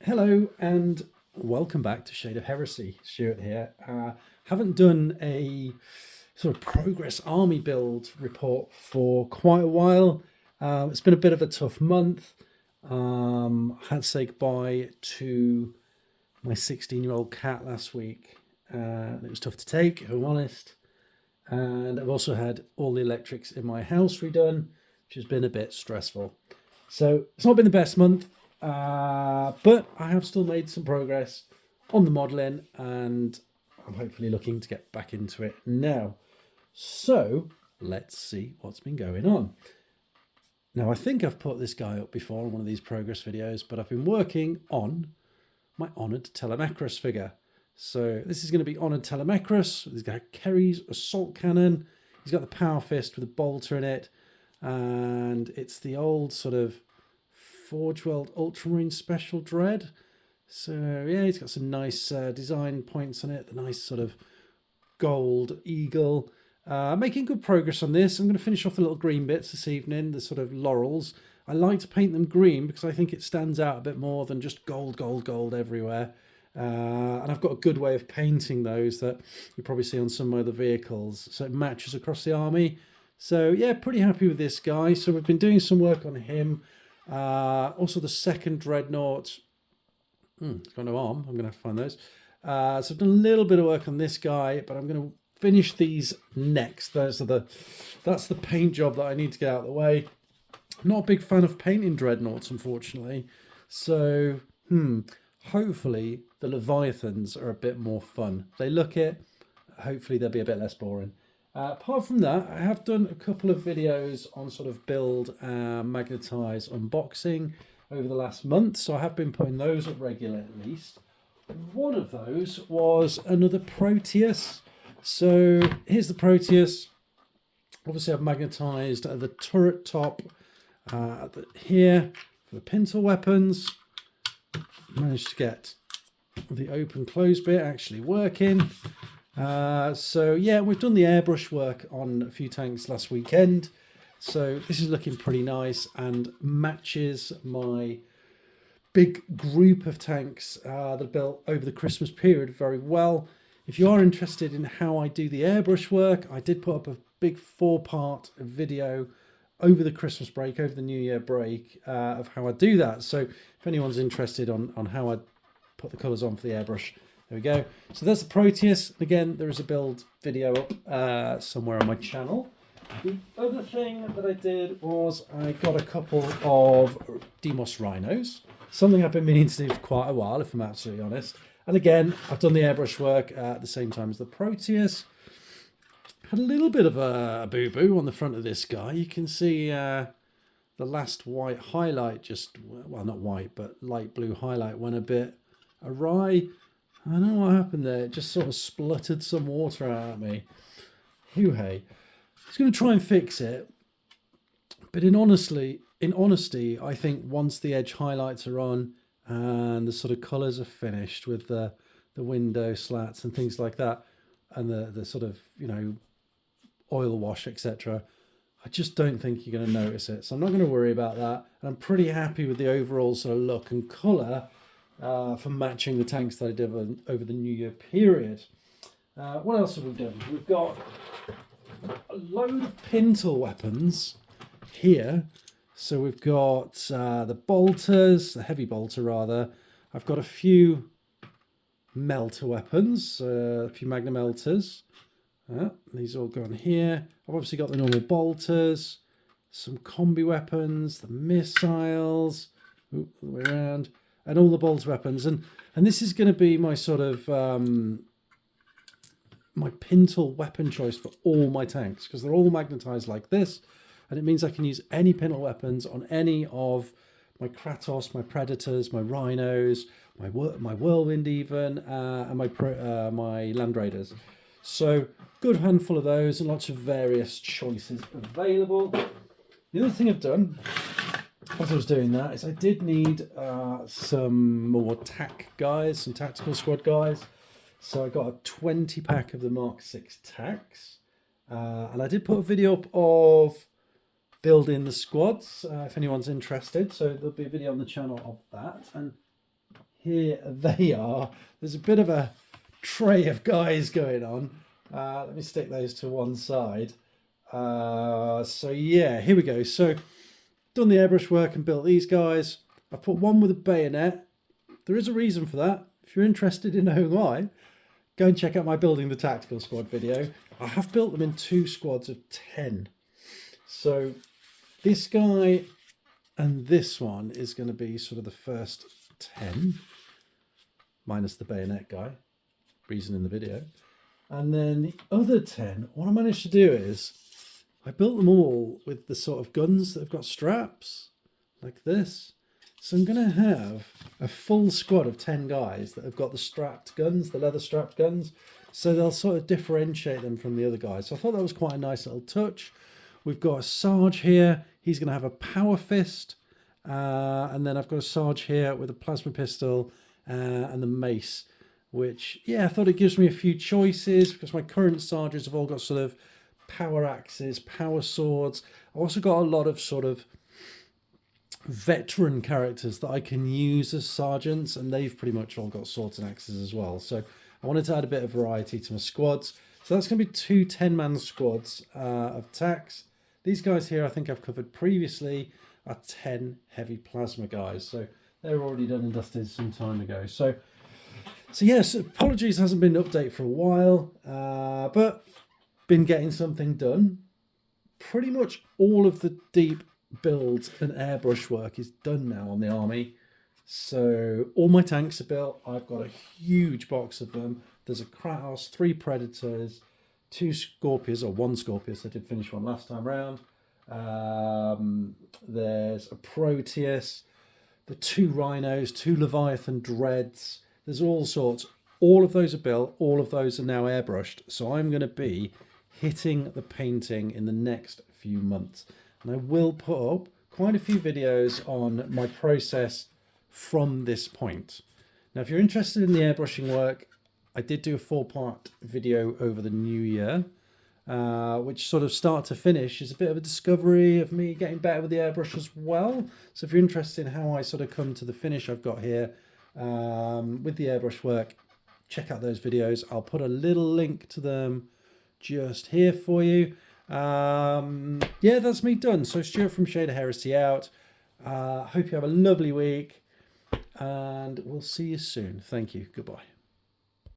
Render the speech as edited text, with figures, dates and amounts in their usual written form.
Hello and welcome back to Shade of Heresy. Stuart here. Haven't done a sort of progress army build report for quite a while. It's been a bit of a tough month. I had to say goodbye to my 16-year-old cat last week. It was tough to take, if I'm honest. And I've also had all the electrics in my house redone, which has been a bit stressful. So it's not been the best month. But I have still made some progress on the modelling and I'm hopefully looking to get back into it now. So let's see what's been going on. Now I think I've put this guy up before in one of these progress videos, but I've been working on my honoured Telemechrus figure. So this is going to be honoured Telemechrus. He's got Kerry's assault cannon. He's got the power fist with a bolter in it. And it's the old sort of Forge World Ultramarine Special Dread. So yeah, he's got some nice design points on it. The nice sort of gold eagle. Making good progress on this. I'm going to finish off the little green bits this evening, the sort of laurels. I like to paint them green because I think it stands out a bit more than just gold, gold, gold everywhere. And I've got a good way of painting those that you probably see on some of the vehicles. So it matches across the army. So yeah, pretty happy with this guy. So we've been doing some work on him. Also the second dreadnought. It's got no arm. I'm going to have to find those. So I've done a little bit of work on this guy, but I'm going to finish these next. That's the paint job that I need to get out of the way. I'm not a big fan of painting dreadnoughts, unfortunately. So hopefully the Leviathans are a bit more fun. They look it. Hopefully they'll be a bit less boring. Apart from that, I have done a couple of videos on sort of build and magnetize unboxing over the last month. So I have been putting those up regularly at least. One of those was another Proteus. So here's the Proteus. Obviously I've magnetized the turret top here for the pintle weapons. Managed to get the open close bit actually working. So yeah, we've done the airbrush work on a few tanks last weekend. So this is looking pretty nice and matches my big group of tanks that I built over the Christmas period very well. If you are interested in how I do the airbrush work, I did put up a big 4-part video over the Christmas break, over the New Year break, of how I do that. So if anyone's interested on how I put the colours on for the airbrush, there we go. So that's the Proteus. Again, there is a build video up somewhere on my channel. The other thing that I did was I got a couple of Deimos Rhinos. Something I've been meaning to do for quite a while, if I'm absolutely honest. And again, I've done the airbrush work at the same time as the Proteus. Had a little bit of a boo-boo on the front of this guy. You can see the last white highlight just, well, not white, but light blue highlight went a bit awry. I don't know what happened there. It just sort of spluttered some water out at me. Hoo-hey. I was going to try and fix it. But in honesty, I think once the edge highlights are on and the sort of colours are finished with the window slats and things like that, and the sort of, oil wash, etc., I just don't think you're going to notice it. So I'm not going to worry about that. And I'm pretty happy with the overall sort of look and colour for matching the tanks that I did over the New Year period. What else have we done? We've got a load of pintle weapons here. So we've got the bolters, the heavy bolter rather. I've got a few melter weapons, a few magna melters. These all go on here. I've obviously got the normal bolters, some combi weapons, the missiles, all the way around, and all the bolter weapons. And this is going to be my sort of my pintle weapon choice for all my tanks, because they're all magnetized like this. And it means I can use any pintle weapons on any of my Kratos, my Predators, my Rhinos, my Whirlwind even, and my Land Raiders. So good handful of those and lots of various choices available. The other thing I've done as I was doing that is I did need some more TAC guys, some tactical squad guys. So I got a 20 pack of the Mark 6 TACs. And I did put a video up of building the squads if anyone's interested. So there'll be a video on the channel of that. And here they are. There's a bit of a tray of guys going on. Let me stick those to one side. So yeah, here we go. So done the airbrush work and built these guys. I've put one with a bayonet. There is a reason for that. If you're interested in knowing why, go and check out my Building the Tactical Squad video. I have built them in 2 squads of 10. So this guy and this one is going to be sort of the first 10, minus the bayonet guy, reason in the video. And then the other 10, what I managed to do is I built them all with the sort of guns that have got straps, like this. So I'm going to have a full squad of 10 guys that have got the strapped guns, the leather strapped guns. So they'll sort of differentiate them from the other guys. So I thought that was quite a nice little touch. We've got a Sarge here. He's going to have a power fist. And then I've got a Sarge here with a plasma pistol and the mace. Which, yeah, I thought it gives me a few choices because my current Sarges have all got sort of power axes, power swords. I've also got a lot of sort of veteran characters that I can use as sergeants, and they've pretty much all got swords and axes as well. So I wanted to add a bit of variety to my squads. So that's going to be 2 10-man squads of tax. These guys here I think I've covered previously are 10 heavy plasma guys. So they were already done and dusted some time ago. So yes, apologies, hasn't been an update for a while, but been getting something done. Pretty much all of the deep builds and airbrush work is done now on the army. So all my tanks are built. I've got a huge box of them. There's a Kratos, 3 Predators, 2 Scorpions, or 1 Scorpius. I did finish one last time round. There's a Proteus, the 2 Rhinos, 2 Leviathan Dreads. There's all sorts. All of those are built. All of those are now airbrushed. So I'm going to be hitting the painting in the next few months. And I will put up quite a few videos on my process from this point. Now, if you're interested in the airbrushing work, I did do a 4-part video over the new year, which sort of start to finish is a bit of a discovery of me getting better with the airbrush as well. So if you're interested in how I sort of come to the finish I've got here with the airbrush work, check out those videos. I'll put a little link to them just here for you. Yeah, that's me done. So Stuart from Shade of Heresy out. Hope you have a lovely week, and we'll see you soon. Thank you. Goodbye.